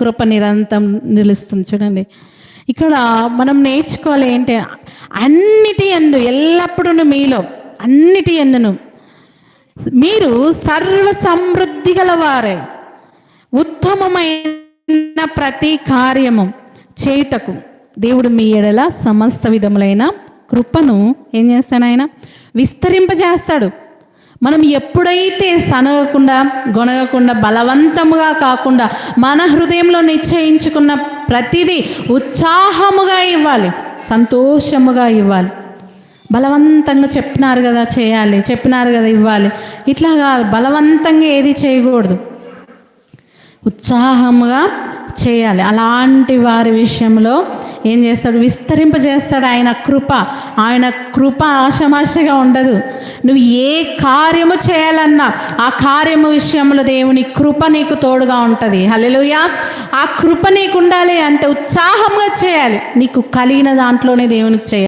కృప నిరంతరం నిలుస్తుంది. చూడండి, ఇక్కడ మనం నేర్చుకోవాలి ఏంటి, అన్నిటి యందు ఎల్లప్పుడూ మీలో అన్నిటి యందును మీరు సర్వ సమృద్ధి గలవారే ఉత్తమమైన ప్రతి కార్యము చేయుటకు దేవుడు మీ ఎడల సమస్త విధములైన కృపను ఏం చేస్తాడు, ఆయన విస్తరింపజేస్తాడు. మనం ఎప్పుడైతే సనగకుండా గొనగకుండా బలవంతముగా కాకుండా మన హృదయంలో నిశ్చయించుకున్న ప్రతిదీ ఉత్సాహముగా ఇవ్వాలి, సంతోషముగా ఇవ్వాలి. బలవంతంగా చెప్పినారు కదా చేయాలి, చెప్పినారు కదా ఇవ్వాలి, ఇట్లా కాదు. బలవంతంగా ఏది చేయకూడదు, ఉత్సాహముగా చేయాలి. అలాంటి వారి విషయంలో ఏం చేస్తాడు, విస్తరింపజేస్తాడు ఆయన కృప. ఆయన కృప ఆషమాషగా ఉండదు. నువ్వు ఏ కార్యము చేయాలన్నా ఆ కార్యము విషయంలో దేవుని కృప నీకు తోడుగా ఉంటుంది. హల్లెలూయా. ఆ కృప నీకు ఉండాలి అంటే ఉత్సాహంగా చేయాలి, నీకు కలిగిన దాంట్లోనే దేవునికి చేయాలి.